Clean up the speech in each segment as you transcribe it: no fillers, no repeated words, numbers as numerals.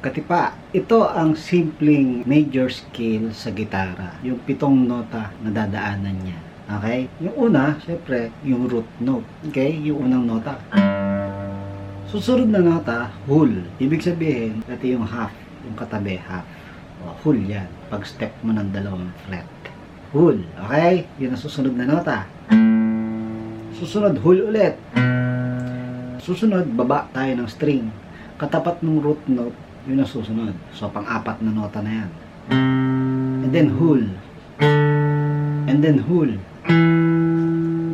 Katipa, ito ang simpleng major scale sa gitara. Yung 7 nota na dadaanan niya. Okay? Yung una, syempre, yung root note. Okay? Yung unang nota. Susunod na nota, whole. Ibig sabihin, ito yung half. Yung katabi, half. O, whole yan. Pag step mo ng dalawang fret. Whole. Okay? Yun ang susunod na nota. Susunod, whole ulit. Susunod, baba tayo ng string. Katapat ng root note, yun ang susunod. So, pang-apat na nota na yan. And then, whole. And then, whole.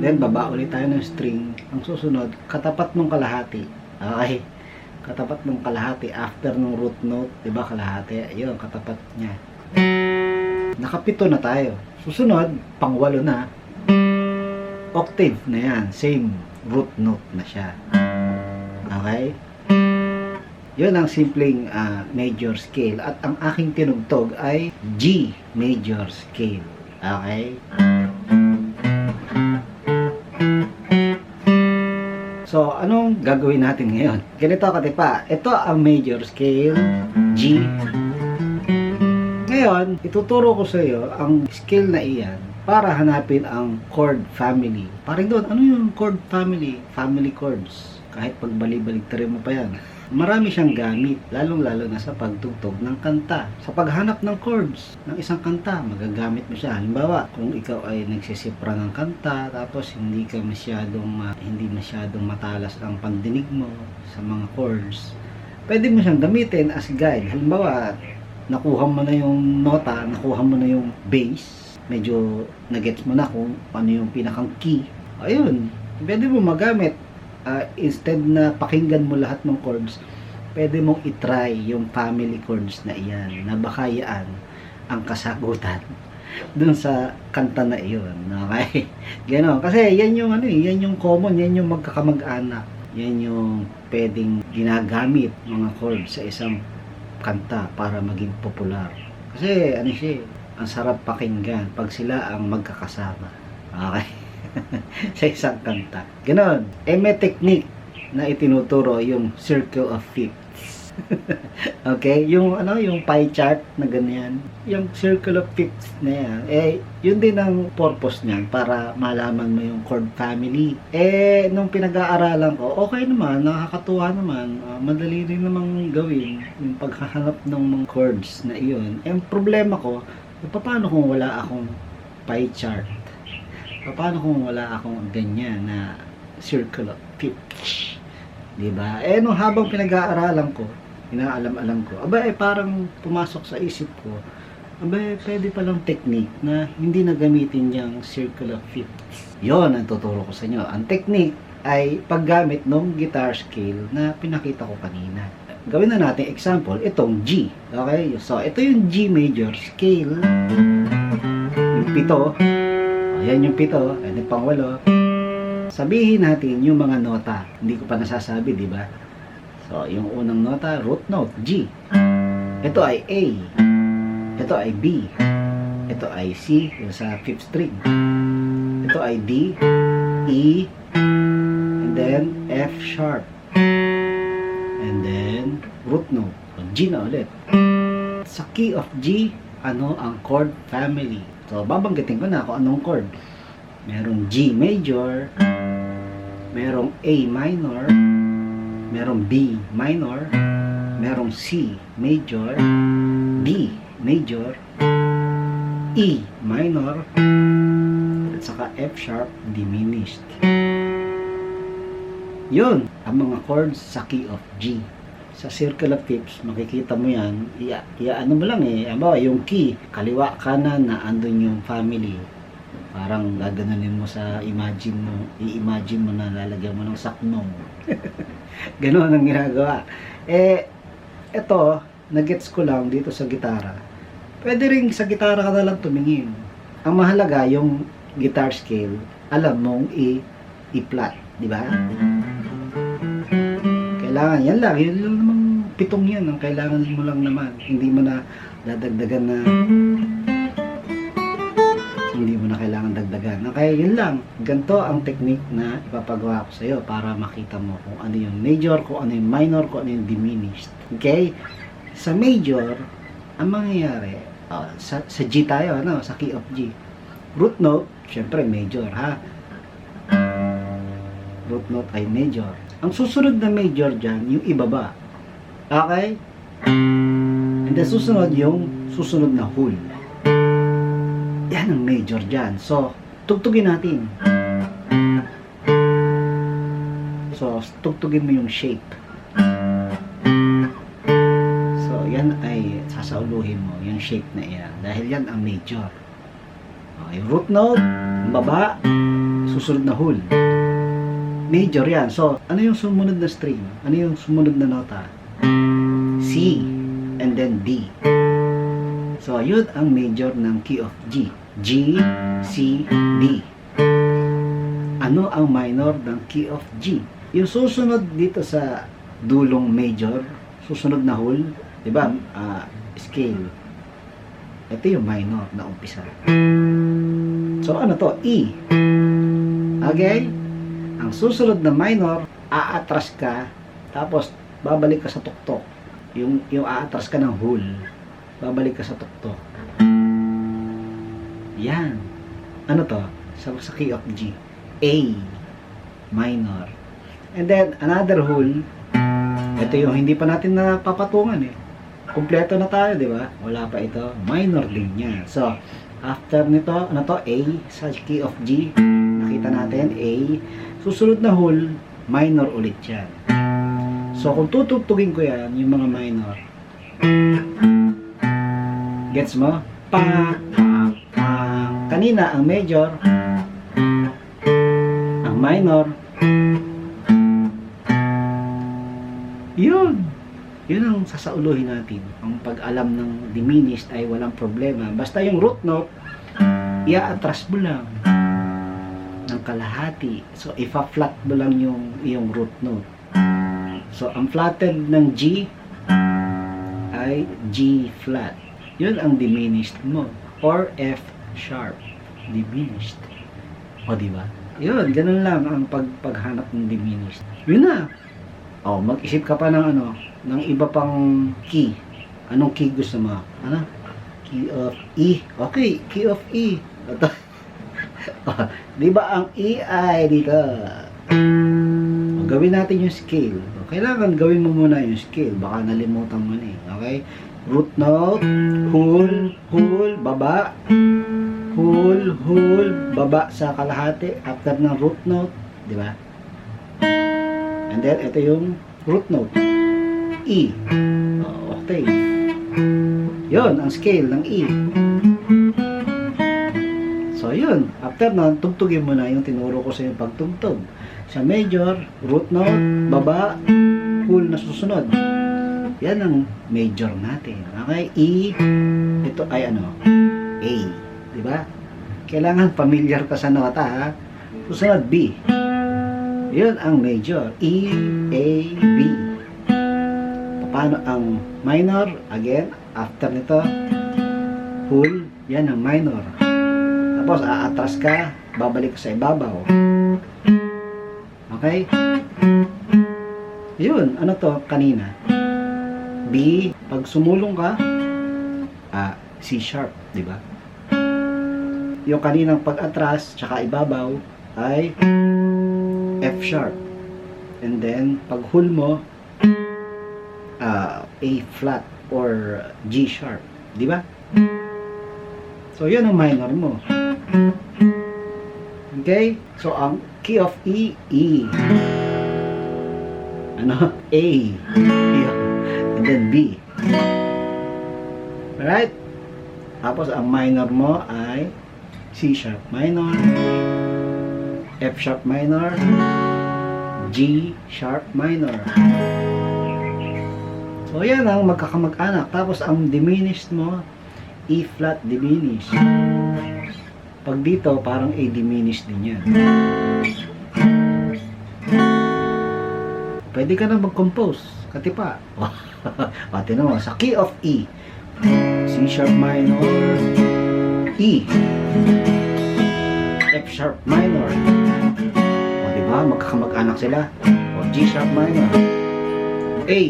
Then, baba ulit tayo ng string. Ang susunod, katapat ng kalahati. Okay? Katapat ng kalahati after ng root note. Diba, kalahati? Ayun, katapat niya. Nakapito na tayo. Susunod, pang-8 na. Octave na yan. Same root note na siya. Okay? Yun ang simpleng major scale. At ang aking tinugtog ay G major scale. Okay? So, anong gagawin natin ngayon? Ganito katipa. Ito ang major scale, G. Ngayon, ituturo ko sa iyo ang scale na iyan para hanapin ang chord family. Parang doon, ano yung chord family? Family chords. Kahit pagbalik-baliktarin mo pa yan. Marami siyang gamit, lalong-lalo na sa pagtugtog ng kanta. Sa paghanap ng chords ng isang kanta, magagamit mo siya. Halimbawa, kung ikaw ay nagsisipra ng kanta, tapos hindi masyadong matalas ang pandinig mo sa mga chords, pwede mo siyang gamitin as guide. Halimbawa, nakuha mo na yung nota, nakuha mo na yung bass, medyo nagets mo na kung ano yung pinakang key. Ayun, pwede mo magamit. Instead na pakinggan mo lahat ng chords, pwede mong itry yung family chords na iyan, na baka yan ang kasagutan dun sa kanta na iyon. Okay? Gano'n. Kasi yan yung yan yung common, yan yung magkakamag-anak. Yan yung pwedeng ginagamit mga chords sa isang kanta para maging popular. Kasi siya, ang sarap pakinggan pag sila ang magkakasama. Okay? Sa isang kanta. Ganon. May technique na itinuturo yung circle of fifths. Okay? Yung yung pie chart na ganyan. Yung circle of fifths na yan. Yun din ang purpose niyan para malaman mo yung chord family. Nung pinag-aaralan ko, okay naman, nakakatuwa naman. Madali rin namang gawin yung paghahanap ng mga chords na iyon. Ang problema ko, paano kung wala akong pie chart? Paano kung wala akong ganyan na circle of fifths? Diba? Nung habang pinag-aaralan ko, inaalam-alam ko, parang pumasok sa isip ko, pwede palang technique na hindi na gamitin yung circle of fifths. Yon ang tuturo ko sa inyo. Ang technique ay paggamit ng guitar scale na pinakita ko kanina. Gawin na natin example, itong G. Okay? So, ito yung G major scale. Yung 7. Yan yung 7, yan yung pang-8. Sabihin natin yung mga nota. Hindi ko pa nasasabi, di ba? So, yung unang nota, root note, G. Ito ay A. Ito ay B. Ito ay C, yung sa 5th string. Ito ay D, E, and then F sharp. And then, root note. G na ulit. Sa key of G, ano ang chord family? So, babanggitin ko na kung anong chord. Merong G major, merong A minor, merong B minor, merong C major, D major, E minor, at saka F sharp diminished. Yun ang mga chords sa key of G. Sa circle of fifths, makikita mo yan, ano mo lang yung key, kaliwa kanan na andun yung family. Parang gaganunin mo sa i-imagine mo na lalagyan mo ng saknong. Ganoon ang ginagawa. Ito, nagets ko lang dito sa gitara. Pwede rin sa gitara ka na lang tumingin. Ang mahalaga, yung guitar scale, alam mong i-flat, di ba? Kailangan, yan lang namang 7 yan ang kailangan mo lang naman. Hindi mo na dadagdagan na kailangan dagdagan. Okay, yun lang. Ganito ang technique na ipapagawa ko sa iyo para makita mo kung ano yung major, kung ano yung minor, kung ano yung diminished. Okay? sa major, ang mangyayari, sa G tayo, ano, sa key of G. Root note, syempre major, ha? Root note ay major. Ang susunod na major dyan, yung ibaba. Okay? And then susunod yung susunod na whole. Yan ang major dyan. So, tugtugin natin. So, tugtugin mo yung shape. So, yan ay sasauluhin mo, yung shape na yan. Dahil yan ang major. Okay, root note, baba, susunod na whole. Major yan. So, ano yung sumunod na string? Ano yung sumunod na nota? C. And then D. So, yun ang major ng key of G. G, C, D. Ano ang minor ng key of G? Yung susunod dito sa dulong major, susunod na whole, di ba? Scale. Ito yung minor na umpisa. So, ano to? E. Okay? Ang susunod na minor, aatras ka, tapos babalik ka sa tuktok. Yung aatras ka ng whole, babalik ka sa tuktok. Yan. Ano to? Sa key of G. A. Minor. And then, another whole, ito yung hindi pa natin napapatungan eh. Kompleto na tayo, di ba? Wala pa ito. Minor din niya. So, after nito, ano to? A. Sa key of G. Nakita natin, A. Susunod na whole, minor ulit yan. So, kung tutugtugin ko yan, yung mga minor, gets mo? Pa, pa, pa. Kanina, ang major, ang minor, yun. Yun ang sasauluhin natin. Ang pag-alam ng diminished ay walang problema. Basta yung root note, ia-atras mo lang ng kalahati. So, ifa-flat mo lang yung root note. So, ang flatted ng G ay G flat. Yun ang diminished mo. Or F sharp. Diminished. O, diba? Yun, ganun lang ang paghanap ng diminished. Yun na. O, mag-isip ka pa ng ng iba pang key. Anong key gusto mo? Ano? Key of E. Okay, key of E. Ito. Di ba ang E ay dito? Gawin natin yung scale. Kailangan gawin mo muna yung scale. Baka nalimutan mo na eh. Okay? Root note, whole, baba. Whole, baba sa kalahati. After ng root note. Di ba? And then, ito yung root note. E. Okay. Yun, ang scale ng E. So, yun. After nun, tugtugin mo na yung tinuro ko sa yung pagtugtog. Sa major, root note, baba, whole na susunod. Yan ang major natin. Okay? E, ito ay A. Diba? Kailangan familiar ka sa nota, ha? Susunod, B. Yun ang major. E, A, B. Paano ang minor? Again, after nito, whole, yan ang minor. Tapos, aatras ka, babalik ka sa ibabaw. Okay? Yun, ano to kanina? B, pag sumulong ka, C sharp, di ba? Yung kaninang pag-atras, tsaka ibabaw, ay F sharp. And then, pag hull mo, A flat or G sharp, di ba? So, yun ang minor mo. Okay? So, ang key of E, E. Ano? A. And then B. Alright? Tapos, ang minor mo ay C sharp minor, F sharp minor, G sharp minor. So, yan ang magkakamag-anak. Tapos, ang diminished mo, E flat diminished. Pag dito, parang A diminished din yan. Pwede ka na mag-compose. Katipa. Pati naman, sa key of E. C sharp minor, E. F sharp minor. O, diba? Magkakamag-anak sila. O, G sharp minor. A.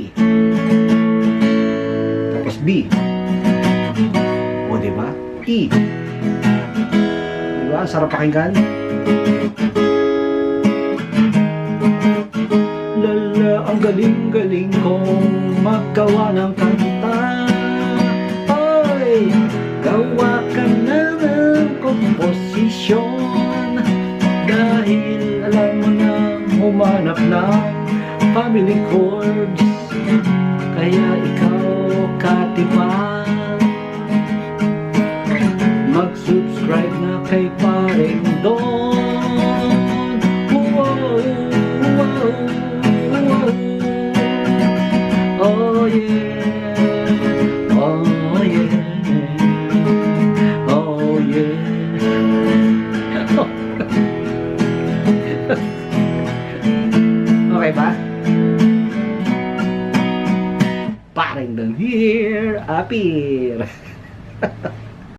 B. O, diba? E. Diba? Sarap pakinggan. Lala, ang galing-galing kong magawa ng kanta. Oy, gawa ka na ng komposisyon. Dahil alam mo na humanap ng family chords. Kaya ikaw, katipan, mag-subscribe na kay Paring Don. Wow, wow, wow. Oh yeah, oh yeah, oh yeah. Okay ba? Paring Don here, appear.